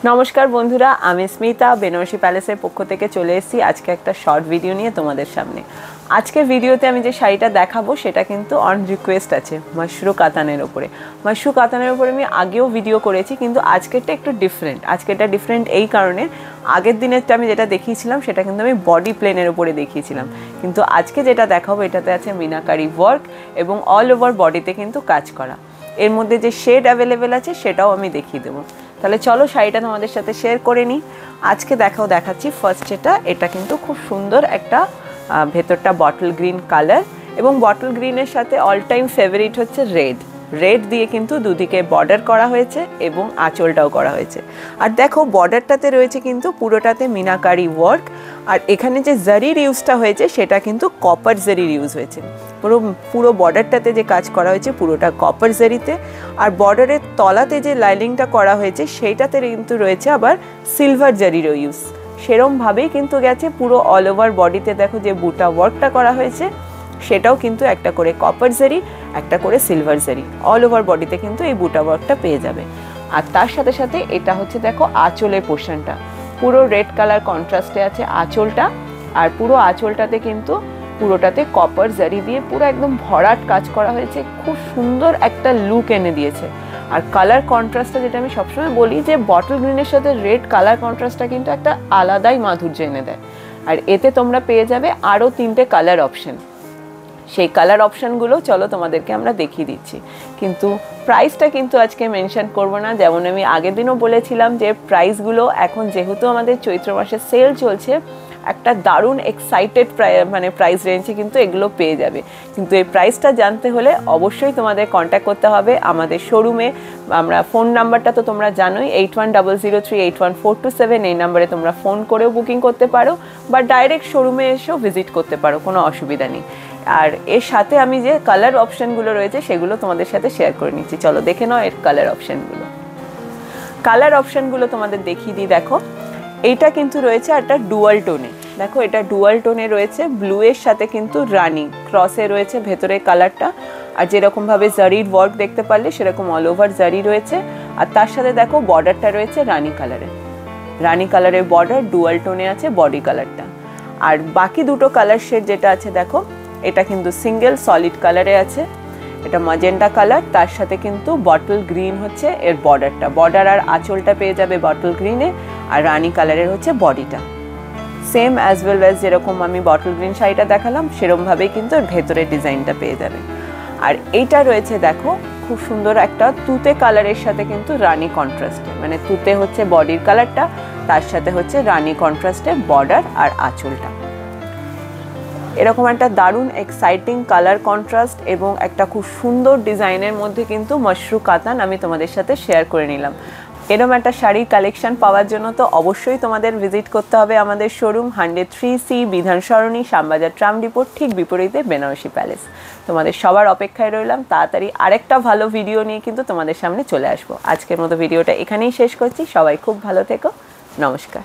নমস্কার বন্ধুরা, আমি স্মিতা বেনারসি প্যালেসের পক্ষ থেকে চলে এসেছি আজকে একটা শর্ট ভিডিও নিয়ে তোমাদের সামনে। আজকের ভিডিওতে আমি যে শাড়িটা দেখাবো সেটা কিন্তু অন রিকোয়েস্ট আছে মাশরু কাতানের ওপরে। মাশরু কাতানের ওপরে আমি আগেও ভিডিও করেছি, কিন্তু আজকেরটা একটু ডিফারেন্ট। আজকেরটা ডিফারেন্ট এই কারণে, আগের দিনেরটা আমি যেটা দেখিয়েছিলাম সেটা কিন্তু আমি বডি প্লেনের ওপরে দেখিয়েছিলাম, কিন্তু আজকে যেটা দেখাবো এটাতে আছে মিনাকারি ওয়ার্ক এবং অল ওভার বডিতে কিন্তু কাজ করা। এর মধ্যে যে শেড অ্যাভেলেবেল আছে সেটাও আমি দেখিয়ে দেবো। তাহলে চলো শাড়িটা তোমাদের সাথে শেয়ার করে নিই। আজকে দেখাচ্ছি ফার্স্ট এটা কিন্তু খুব সুন্দর একটা ভেতরটা বটল গ্রিন কালার, এবং বটল গ্রিনের সাথে অল টাইম ফেভারিট হচ্ছে রেড দিয়ে কিন্তু দুদিকে বর্ডার করা হয়েছে এবং আঁচলটাও করা হয়েছে। আর দেখো বর্ডারটাতে রয়েছে কিন্তু পুরোটাতে মিনাকারি ওয়ার্ক, আর এখানে যে জারির ইউজটা হয়েছে সেটা কিন্তু কপার জারির ইউজ হয়েছে। পুরো বর্ডারটাতে যে কাজ করা হয়েছে পুরোটা কপার জারিতে, আর বর্ডারের তলাতে যে লাইনিংটা করা হয়েছে সেইটাতে কিন্তু রয়েছে আবার সিলভার জারিরও ইউজ। সেরমভাবেই কিন্তু গেছে পুরো অল ওভার বডিতে। দেখো যে বুটা ওয়ার্কটা করা হয়েছে সেটাও কিন্তু একটা করে কপার জারি, একটা করে সিলভার জারি, অল ওভার বডিতে কিন্তু এই বুটা ওয়ার্কটা পেয়ে যাবে। আর তার সাথে সাথে এটা হচ্ছে দেখো আঁচলের পোর্শনটা পুরো রেড কালার কন্ট্রাস্টে আছে আঁচলটা, আর পুরো আঁচলটাতে কিন্তু পুরোটাতে কপার জারি দিয়ে পুরো একদম ভরাট কাজ করা হয়েছে, খুব সুন্দর একটা লুক এনে দিয়েছে। আর কালার কন্ট্রাস্টটা যেটা আমি সবসময় বলি যে বটল গ্রিনের সাথে রেড কালার কন্ট্রাস্টটা কিন্তু একটা আলাদাই মাধুর্য এনে দেয়। আর এতে তোমরা পেয়ে যাবে আরও 3টে কালার অপশন। সেই কালার অপশানগুলো চলো তোমাদেরকে আমরা দেখিয়ে দিচ্ছি, কিন্তু প্রাইসটা কিন্তু আজকে মেনশন করব না। যেমন আমি আগের দিনও বলেছিলাম যে প্রাইসগুলো এখন যেহেতু আমাদের চৈত্র মাসে সেল চলছে, একটা দারুণ এক্সাইটেড প্রাইস রেঞ্জে কিন্তু এগুলো পেয়ে যাবে। কিন্তু এই প্রাইসটা জানতে হলে অবশ্যই তোমাদের কন্ট্যাক্ট করতে হবে আমাদের শোরুমে। আমরা ফোন নাম্বারটা তো তোমরা জানোই, 8100381427। এই নাম্বারে তোমরা ফোন করেও বুকিং করতে পারো বা ডাইরেক্ট শোরুমে এসেও ভিজিট করতে পারো, কোনো অসুবিধা নেই। আর এর সাথে আমি যে কালার অপশানগুলো রয়েছে সেগুলো তোমাদের সাথে শেয়ার করে নিচ্ছি। চলো দেখে নাও এর কালার অপশানগুলো তোমাদের দেখিয়ে দিই। দেখো এইটা কিন্তু রয়েছে একটা ডুয়াল টোনে। দেখো এটা ডুয়াল টোনে রয়েছে, ব্লু এর সাথে কিন্তু রানি ক্রসে রয়েছে ভেতরের কালারটা। আর যেরকমভাবে জারির ওয়ার্ক দেখতে পারলে সেরকম অল ওভার জারি রয়েছে। আর তার সাথে দেখো বর্ডারটা রয়েছে রানি কালারের বর্ডার, ডুয়াল টোনে আছে বডি কালারটা। আর বাকি দুটো কালার শেড যেটা আছে দেখো, এটা কিন্তু সিঙ্গেল সলিড কালারে আছে, এটা ম্যাজেন্টা কালার, তার সাথে কিন্তু বটল গ্রিন হচ্ছে এর বর্ডার আর আঁচলটা পেয়ে যাবে বটল গ্রিনে, আর রানি কালারের হচ্ছে বডিটা। সেম অ্যাজ ওয়েল অ্যাজ যেরকম আমি বটল গ্রিন শাড়িটা দেখালাম সেরকমভাবেই কিন্তু এর ভেতরের ডিজাইনটা পেয়ে যাবে। আর এইটা রয়েছে দেখো খুব সুন্দর একটা তুতে কালারের সাথে কিন্তু রানি কন্ট্রাস্টে, মানে তুতে হচ্ছে বডির কালারটা, তার সাথে হচ্ছে রানি কন্ট্রাস্টে বর্ডার আর আঁচলটা। এরকম একটা দারুণ এক্সাইটিং কালার কন্ট্রাস্ট এবং একটা খুব সুন্দর ডিজাইনের মধ্যে কিন্তু মাশরু কাতান আমি তোমাদের সাথে শেয়ার করে নিলাম। এরকম একটা শাড়ির কালেকশন পাওয়ার জন্য তো অবশ্যই তোমাদের ভিজিট করতে হবে আমাদের শোরুম 103C বিধান সরণি, শ্যামবাজার ট্রাম ডিপোর ঠিক বিপরীতে বেনারসি প্যালেস। তোমাদের সবার অপেক্ষায় রইলাম, তাড়াতাড়ি আরেকটা ভালো ভিডিও নিয়ে কিন্তু তোমাদের সামনে চলে আসবো। আজকের মতো ভিডিওটা এখানেই শেষ করছি। সবাই খুব ভালো থেকো, নমস্কার।